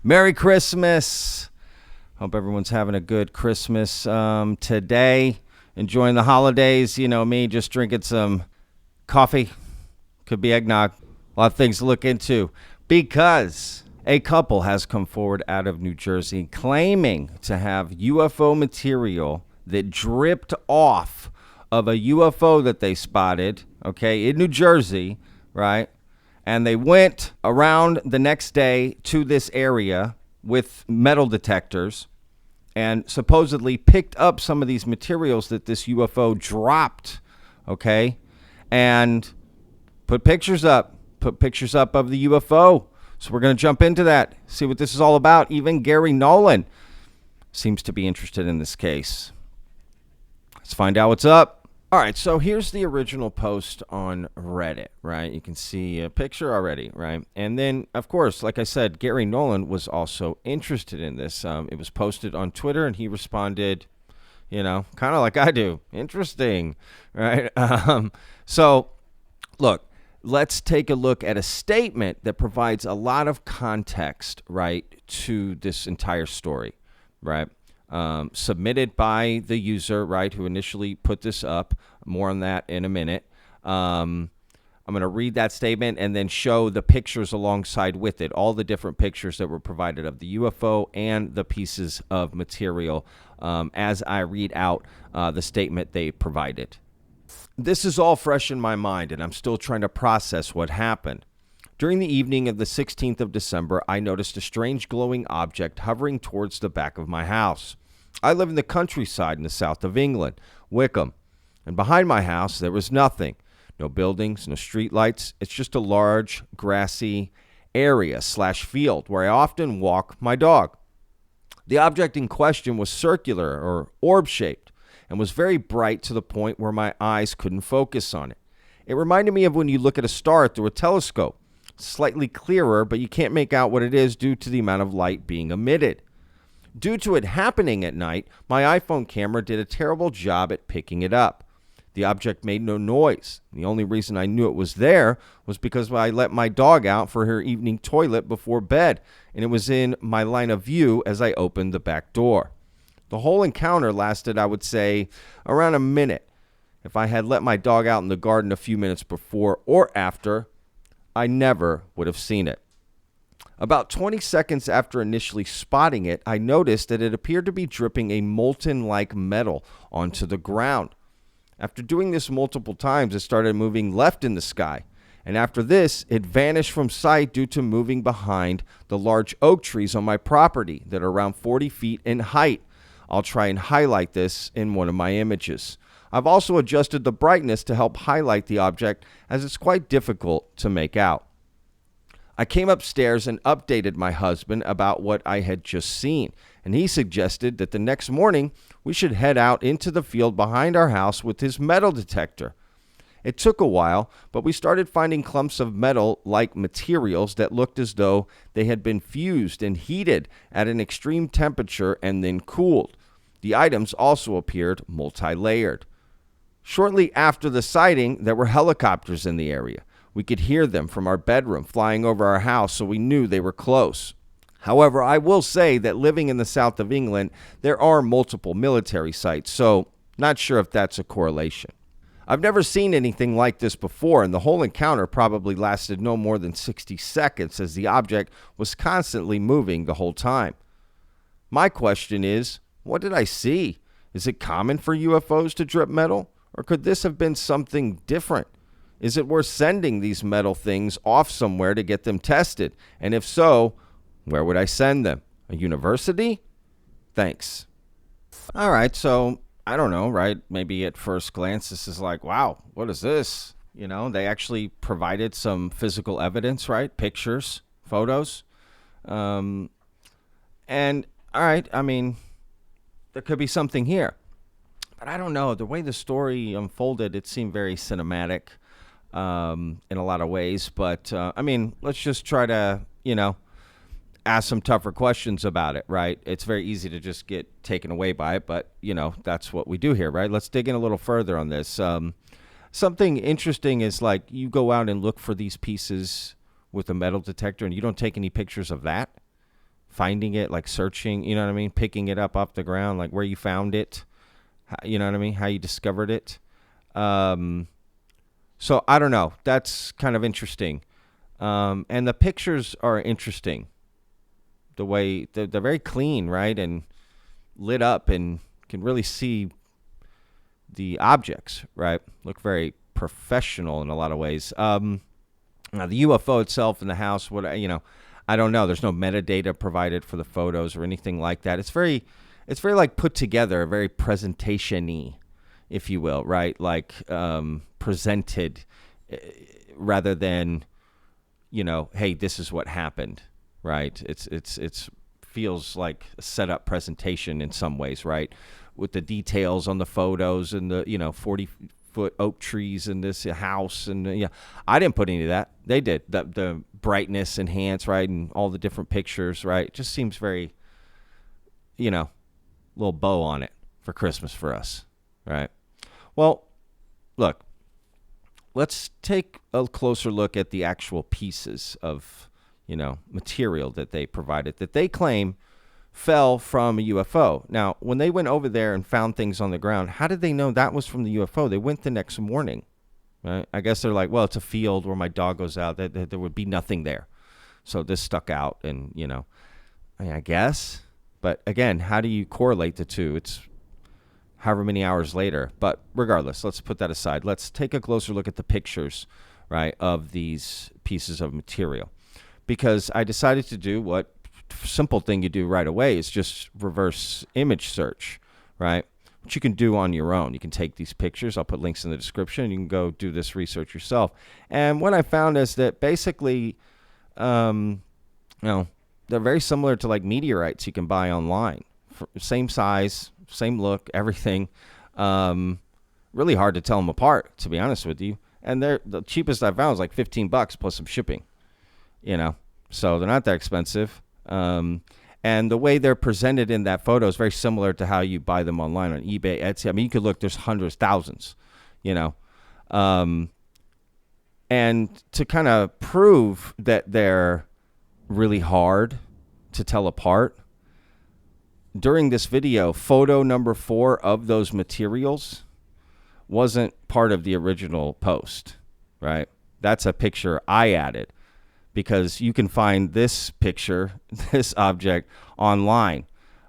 Merry Christmas. Hope everyone's having a good Christmas today. Enjoying the holidays. You know me, just drinking some coffee. Could be eggnog. A lot of things to look into because a couple has come forward out of New Jersey claiming to have UFO material that dripped off of a UFO that they spotted, in New Jersey, right? And they went around the next day to this area with metal detectors and supposedly picked up some of these materials that this UFO dropped, and put pictures up of the UFO. So we're going to jump into that, see what this is all about. Even Gary Nolan seems to be interested in this case. Let's find out what's up. All right, so here's the original post on Reddit, right? You can see a picture already, right? And then, of course, like I said, Gary Nolan was also interested in this. It was posted on Twitter, and he responded, kind of like I do. Interesting, right? So, look, let's take a look at a statement that provides a lot of context, right, to this entire story, right? Submitted by the user, right, who initially put this up. More on that in a minute. I'm going to read that statement and then show the pictures alongside with it, all the different pictures that were provided of the UFO and the pieces of material as I read out the statement they provided. This is all fresh in my mind, and I'm still trying to process what happened. During the evening of the 16th of December, I noticed a strange glowing object hovering towards the back of my house. I live in the countryside in the south of England, Wickham, and behind my house there was nothing. No buildings, no street lights. It's just a large, grassy area/field where I often walk my dog. The object in question was circular or orb-shaped and was very bright to the point where my eyes couldn't focus on it. It reminded me of when you look at a star through a telescope. Slightly clearer, but you can't make out what it is due to the amount of light being emitted. Due to it happening at night, my iPhone camera did a terrible job at picking it up. The object made no noise. The only reason I knew it was there was because I let my dog out for her evening toilet before bed, and it was in my line of view as I opened the back door. The whole encounter lasted, I would say, around a minute. If I had let my dog out in the garden a few minutes before or after, I never would have seen it. About 20 seconds after initially spotting it, I noticed that it appeared to be dripping a molten-like metal onto the ground. After doing this multiple times, it started moving left in the sky. And after this, it vanished from sight due to moving behind the large oak trees on my property that are around 40 feet in height. I'll try and highlight this in one of my images. I've also adjusted the brightness to help highlight the object as it's quite difficult to make out. I came upstairs and updated my husband about what I had just seen, and he suggested that the next morning we should head out into the field behind our house with his metal detector. It took a while, but we started finding clumps of metal-like materials that looked as though they had been fused and heated at an extreme temperature and then cooled. The items also appeared multi-layered. Shortly after the sighting, there were helicopters in the area. We could hear them from our bedroom flying over our house, so we knew they were close. However, I will say that living in the south of England, there are multiple military sites, so not sure if that's a correlation. I've never seen anything like this before, and the whole encounter probably lasted no more than 60 seconds as the object was constantly moving the whole time. My question is, what did I see? Is it common for UFOs to drip metal, or could this have been something different? Is it worth sending these metal things off somewhere to get them tested? And if so, where would I send them? A university? Thanks. All right, so I don't know, right? Maybe at first glance, this is like, wow, what is this? They actually provided some physical evidence, right? Pictures, photos. And all right, I mean, there could be something here. But I don't know. The way the story unfolded, it seemed very cinematic. In a lot of ways, but let's just try to, ask some tougher questions about it, right? It's very easy to just get taken away by it, but, that's what we do here, right? Let's dig in a little further on this. Something interesting is like you go out and look for these pieces with a metal detector and you don't take any pictures of that. finding it, like searching, you know what I mean? Picking it up off the ground, like where you found it, you know what I mean? How you discovered it. So I don't know. That's kind of interesting. And the pictures are interesting. The way they're very clean, right? And lit up, and can really see the objects, right? Look very professional in a lot of ways. Now the UFO itself in the house, I don't know. There's no metadata provided for the photos or anything like that. It's very like put together, very presentation-y, if you will, right? Like presented rather than, hey, this is what happened, right? It's feels like a set-up presentation in some ways, right? With the details on the photos and the 40-foot oak trees in this house, and I didn't put any of that. They did. The brightness enhanced, right, and all the different pictures, right? It just seems very, little bow on it for Christmas for us, right? Well, look, let's take a closer look at the actual pieces of, material that they provided that they claim fell from a UFO. Now, when they went over there and found things on the ground, how did they know that was from the UFO? They went the next morning, right? I guess they're like, well, it's a field where my dog goes out. There would be nothing there. So this stuck out, and, I guess. But again, how do you correlate the two? It's however many hours later. But regardless, let's put that aside. Let's take a closer look at the pictures, right, of these pieces of material. Because I decided to do what simple thing you do right away is just reverse image search, right? Which you can do on your own. You can take these pictures. I'll put links in the description. You can go do this research yourself. And what I found is that basically, they're very similar to like meteorites you can buy online. Same size, same look, everything. Really hard to tell them apart, to be honest with you. And the cheapest I found was like $15 plus some shipping, so they're not that expensive. And the way they're presented in that photo is very similar to how you buy them online on eBay, Etsy. I mean, you could look, there's hundreds, thousands, and to kind of prove that they're really hard to tell apart, during this video, photo number 4 of those materials wasn't part of the original post, right? That's a picture I added, because you can find this picture, this object, online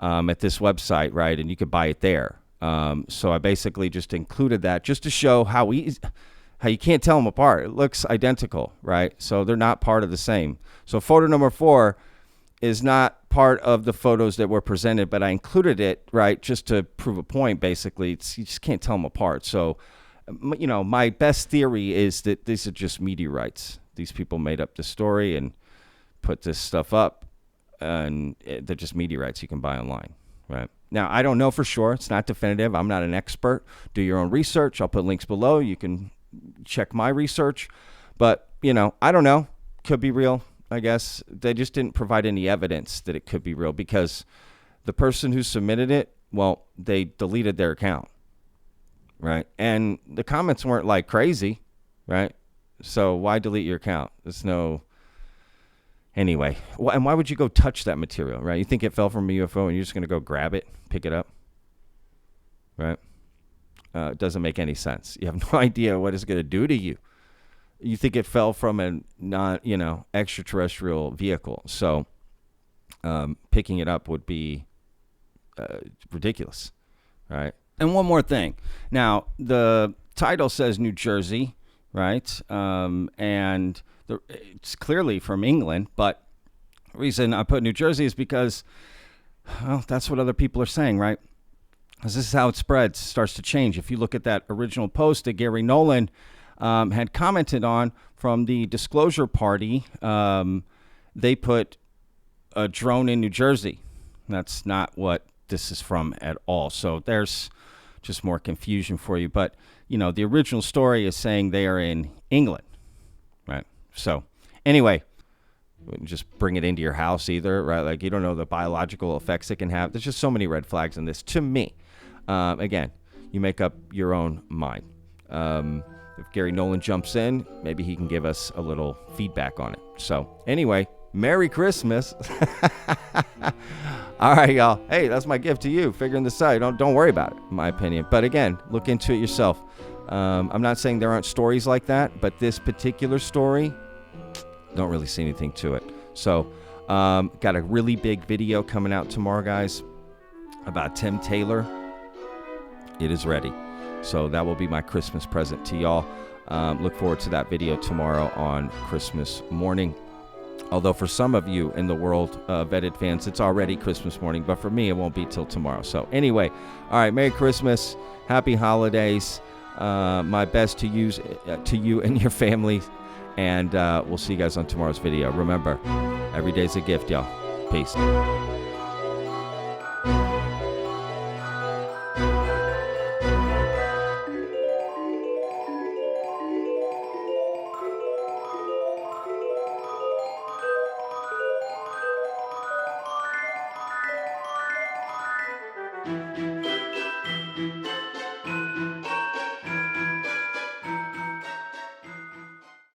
at this website, right? And you could buy it there. So I basically just included that just to show how you can't tell them apart. It looks identical, right? So they're not part of the same. So photo number 4 is not part of the photos that were presented, but I included it, right, just to prove a point, basically. You just can't tell them apart. So, my best theory is that these are just meteorites. These people made up the story and put this stuff up, and they're just meteorites you can buy online, right? Now, I don't know for sure. It's not definitive. I'm not an expert. Do your own research. I'll put links below. You can check my research. But, I don't know. Could be real, I guess. They just didn't provide any evidence that it could be real, because the person who submitted it, well, they deleted their account, right? And the comments weren't like crazy, right? So why delete your account? Anyway. And why would you go touch that material, right? You think it fell from a UFO and you're just going to go grab it, pick it up, right? It doesn't make any sense. You have no idea what it's going to do to you. You think it fell from a extraterrestrial vehicle. So picking it up would be ridiculous, right? And one more thing. Now, the title says New Jersey, right? And it's clearly from England, but the reason I put New Jersey is because, well, that's what other people are saying, right? Because this is how it spreads, starts to change. If you look at that original post that Gary Nolan had commented on from the Disclosure Party, they put a drone in New Jersey. That's not what this is from at all. So there's just more confusion for you. But, the original story is saying they are in England, right? So anyway, wouldn't just bring it into your house either, right? Like, you don't know the biological effects it can have. There's just so many red flags in this to me. Again, you make up your own mind. If Gary Nolan jumps in, maybe he can give us a little feedback on it. So anyway, Merry Christmas. All right, y'all. Hey, that's my gift to you, figuring this out. Don't worry about it, in my opinion. But again, look into it yourself. I'm not saying there aren't stories like that, but this particular story, don't really see anything to it. So, got a really big video coming out tomorrow, guys, about Tim Taylor. It is ready. So that will be my Christmas present to y'all. Look forward to that video tomorrow on Christmas morning. Although for some of you in the world of vetted fans, it's already Christmas morning. But for me, it won't be till tomorrow. So anyway, all right, Merry Christmas. Happy holidays. My best to you and your families. And we'll see you guys on tomorrow's video. Remember, every day's a gift, y'all. Peace.